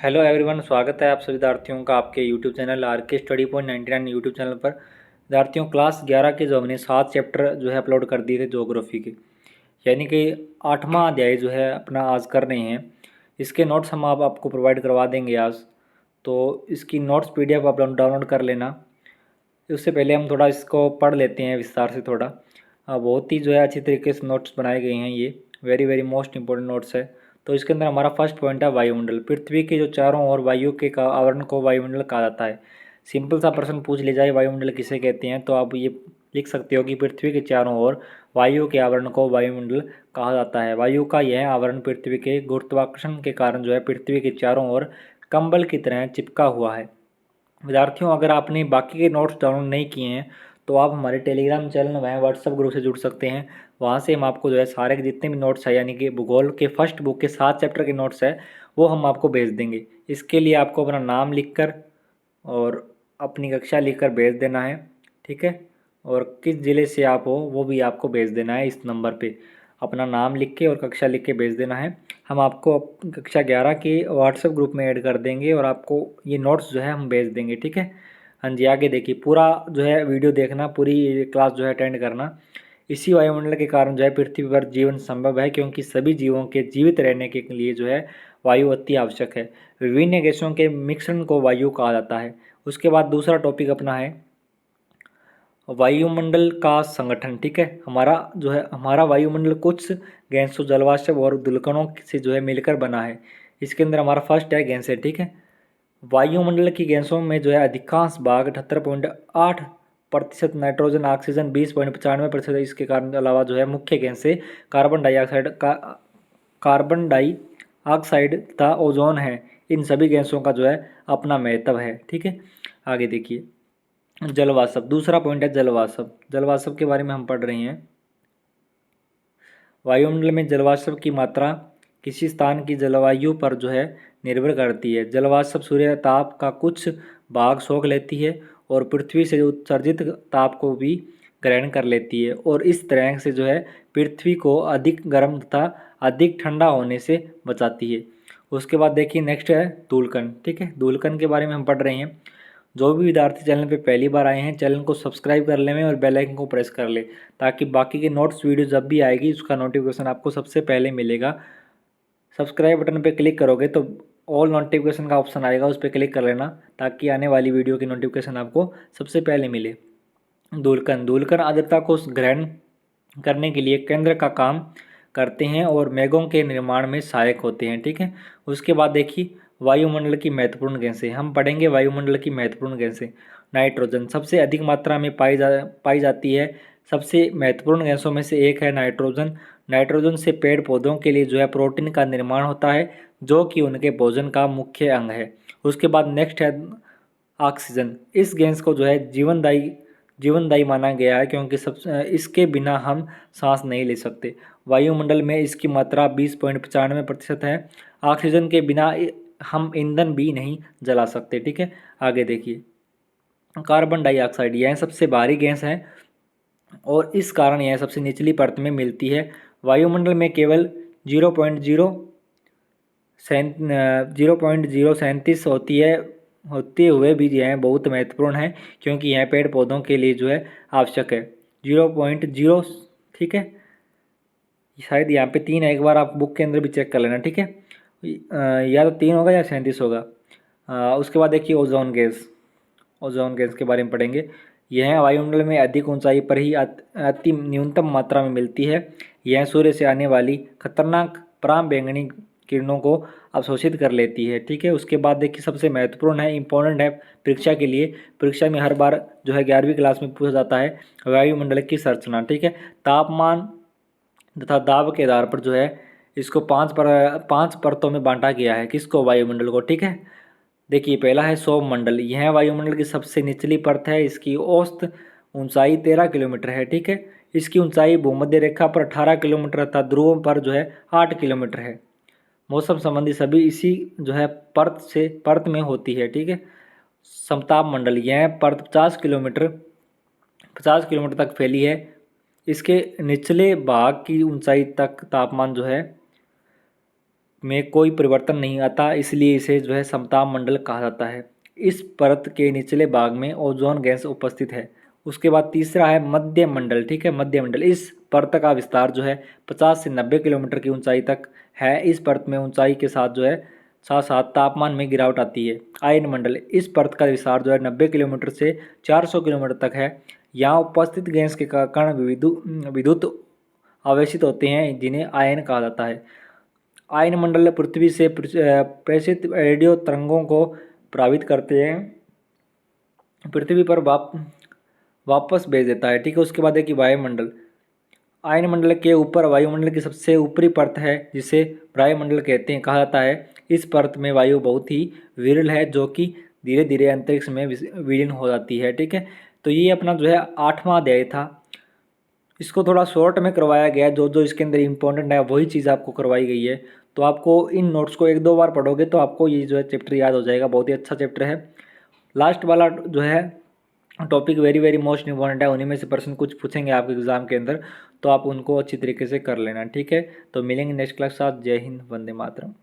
Hello everyone, स्वागत है आप सभी विद्यार्थियों का आपके यूट्यूब चैनल आर के स्टडी पॉइंट 99 यूट्यूब चैनल पर। विद्यार्थियों, क्लास 11 के जो हमने 7 चैप्टर जो है अपलोड कर दिए थे ज्योग्राफी के, यानी कि 8वां अध्याय जो है अपना आज कर रहे हैं। इसके नोट्स हम आपको प्रोवाइड करवा देंगे आज, तो इसकी नोट्स PDF आप डाउनलोड कर लेना। उससे पहले हम थोड़ा इसको पढ़ लेते हैं विस्तार से थोड़ा। बहुत ही जो है अच्छी तरीके से नोट्स बनाए गए हैं, ये very very most important notes है। तो इसके अंदर हमारा फर्स्ट पॉइंट है वायुमंडल। पृथ्वी के जो चारों ओर वायु के आवरण को वायुमंडल कहा जाता है। सिंपल सा प्रश्न पूछ ले जाए वायुमंडल किसे कहते हैं, तो आप ये लिख सकते हो कि पृथ्वी के चारों ओर वायु के आवरण को वायुमंडल कहा जाता है। वायु का यह आवरण पृथ्वी के गुरुत्वाकर्षण के कारण जो है पृथ्वी के चारों ओर कंबल की तरह चिपका हुआ है। विद्यार्थियों, अगर आपने बाकी के नोट्स डाउनलोड नहीं किए हैं तो आप हमारे टेलीग्राम चैनल व व्हाट्सएप ग्रुप से जुड़ सकते हैं। वहाँ से हम आपको जो है सारे के जितने भी नोट्स है, यानी कि भूगोल के फर्स्ट बुक के 7 चैप्टर के नोट्स है, वो हम आपको भेज देंगे। इसके लिए आपको अपना नाम लिखकर और अपनी कक्षा लिखकर भेज देना है, ठीक है। और किस ज़िले से आप हो वो भी आपको भेज देना है। इस नंबर पे अपना नाम लिख के और कक्षा लिख के भेज देना है। हम आपको कक्षा 11 के व्हाट्सएप ग्रुप में ऐड कर देंगे और आपको ये नोट्स जो है हम भेज देंगे, ठीक है। हाँ जी, आगे देखिए, पूरा जो है वीडियो देखना, पूरी क्लास जो है अटेंड करना। इसी वायुमंडल के कारण जो है पृथ्वी पर जीवन संभव है, क्योंकि सभी जीवों के जीवित रहने के लिए जो है वायु अति आवश्यक है। विभिन्न गैसों के मिश्रण को वायु कहा जाता है। उसके बाद दूसरा टॉपिक अपना है वायुमंडल का संगठन, ठीक है। हमारा वायुमंडल कुछ गैसों, जलवाष्प और धूलकणों से जो है मिलकर बना है। इसके अंदर हमारा फर्स्ट है गैसें, ठीक है। वायुमंडल की गैसों में जो है अधिकांश भाग 78.8% नाइट्रोजन, ऑक्सीजन 20.95%। इसके कारण अलावा जो है मुख्य गैसें कार्बन डाइऑक्साइड तथा ओजोन है। इन सभी गैसों का जो है अपना महत्व है, ठीक है। आगे देखिए, जलवाष्प, दूसरा पॉइंट है जलवाष्प। जलवाष्प के बारे में हम पढ़ रहे हैं। वायुमंडल में जलवाष्प की मात्रा किसी स्थान की जलवायु पर जो है निर्भर करती है। जलवाष्प सूर्य ताप का कुछ भाग सोख लेती है और पृथ्वी से उत्सर्जित ताप को भी ग्रहण कर लेती है, और इस तरह से जो है पृथ्वी को अधिक गर्म तथा अधिक ठंडा होने से बचाती है। उसके बाद देखिए, नेक्स्ट है धूलकण, ठीक है। धूलकण के बारे में हम पढ़ रहे हैं। जो भी विद्यार्थी चैनल पे पहली बार आए हैं, चैनल को सब्सक्राइब कर लें और बेल आइकन को प्रेस कर ले, ताकि बाकी के नोट्स वीडियो जब भी आएगी उसका नोटिफिकेशन आपको सबसे पहले मिलेगा। सब्सक्राइब बटन पे क्लिक करोगे तो ऑल नोटिफिकेशन का ऑप्शन आएगा, उस पर क्लिक कर लेना, ताकि आने वाली वीडियो की नोटिफिकेशन आपको सबसे पहले मिले। धूलकण आर्द्रता को ग्रहण करने के लिए केंद्र का काम करते हैं और मेघों के निर्माण में सहायक होते हैं, ठीक है। उसके बाद देखिए, वायुमंडल की महत्वपूर्ण गैसें हम पढ़ेंगे। वायुमंडल की महत्वपूर्ण गैसें, नाइट्रोजन सबसे अधिक मात्रा में पाई जाती है। सबसे महत्वपूर्ण गैसों में से एक है नाइट्रोजन। नाइट्रोजन से पेड़ पौधों के लिए जो है प्रोटीन का निर्माण होता है, जो कि उनके भोजन का मुख्य अंग है। उसके बाद नेक्स्ट है ऑक्सीजन। इस गैस को जो है जीवनदायी माना गया है, क्योंकि इसके बिना हम सांस नहीं ले सकते। वायुमंडल में इसकी मात्रा 20.95% है। ऑक्सीजन के बिना हम ईंधन भी नहीं जला सकते, ठीक है। आगे देखिए, कार्बन डाइऑक्साइड, यह सबसे भारी गैस है और इस कारण यह सबसे निचली परत में मिलती है। वायुमंडल में केवल 0.037 होते हुए भी यह बहुत महत्वपूर्ण है, क्योंकि यह पेड़ पौधों के लिए जो है आवश्यक है। 0.0, ठीक है। शायद यहाँ पे 3 है, एक बार आप बुक के अंदर भी चेक कर लेना, ठीक है। या तो 3 होगा या 37 होगा। उसके बाद देखिए ओजोन गैस। ओजोन गैस के बारे में पढ़ेंगे। यह वायुमंडल में अधिक ऊंचाई पर ही अति न्यूनतम मात्रा में मिलती है। यह सूर्य से आने वाली खतरनाक पराम बैंगनी किरणों को अवशोषित कर लेती है, ठीक है। उसके बाद देखिए, सबसे महत्वपूर्ण है, इंपॉर्टेंट है परीक्षा के लिए। परीक्षा में हर बार जो है 11वीं क्लास में पूछा जाता है वायुमंडल की संरचना, ठीक है। तापमान तथा दाब के आधार पर जो है इसको 5 परतों में बांटा गया है। किसको? वायुमंडल को, ठीक है। देखिए, पहला है सौरमंडल। यह वायुमंडल की सबसे निचली परत है। इसकी औसत ऊंचाई 13 किलोमीटर है, ठीक है। इसकी ऊंचाई भूमध्य रेखा पर 18 किलोमीटर तथा ध्रुवों पर जो है 8 किलोमीटर है। मौसम संबंधी सभी इसी जो है परत में होती है, ठीक है। समताप मंडल, यह परत 50 किलोमीटर तक फैली है। इसके निचले भाग की ऊंचाई तक तापमान जो है में कोई परिवर्तन नहीं आता, इसलिए इसे जो है समताप मंडल कहा जाता है। इस परत के निचले भाग में ओजोन गैस उपस्थित है। उसके बाद तीसरा है मध्य मंडल, ठीक है, मध्य मंडल। इस परत का विस्तार जो है 50 से 90 किलोमीटर की ऊंचाई तक है। इस परत में ऊंचाई के साथ जो है साथ साथ तापमान में गिरावट आती है। आयन मंडल, इस परत का विस्तार जो है 90 किलोमीटर से 400 किलोमीटर तक है। यहाँ उपस्थित गैस के कण विद्युत आवेशित होते हैं, जिन्हें आयन कहा जाता है। आयन मंडल पृथ्वी से प्रेषित रेडियो तरंगों को प्रभावित करते हैं, पृथ्वी पर वापस भेज देता है, ठीक है। उसके बाद है कि वायुमंडल। आयन मंडल के ऊपर वायुमंडल की सबसे ऊपरी परत है, जिसे वायुमंडल कहते हैं, कहा जाता है। इस परत में वायु बहुत ही विरल है, जो कि धीरे धीरे अंतरिक्ष में विलीन हो जाती है, ठीक है। तो ये अपना जो है 8वां अध्याय था। इसको थोड़ा शॉर्ट में करवाया गया है, जो जो इसके अंदर इंपॉर्टेंट है वही चीज़ आपको करवाई गई है। तो आपको इन नोट्स को 1-2 बार पढ़ोगे तो आपको ये जो है चैप्टर याद हो जाएगा। बहुत ही अच्छा चैप्टर है। लास्ट वाला जो है topic very very most important है। उन्हीं में से पर्सन कुछ पूछेंगे आपके एग्जाम के अंदर, तो आप उनको अच्छी तरीके से कर लेना, ठीक है। तो मिलेंगे नेक्स्ट क्लास के साथ। जय हिंद, वंदे मातरम।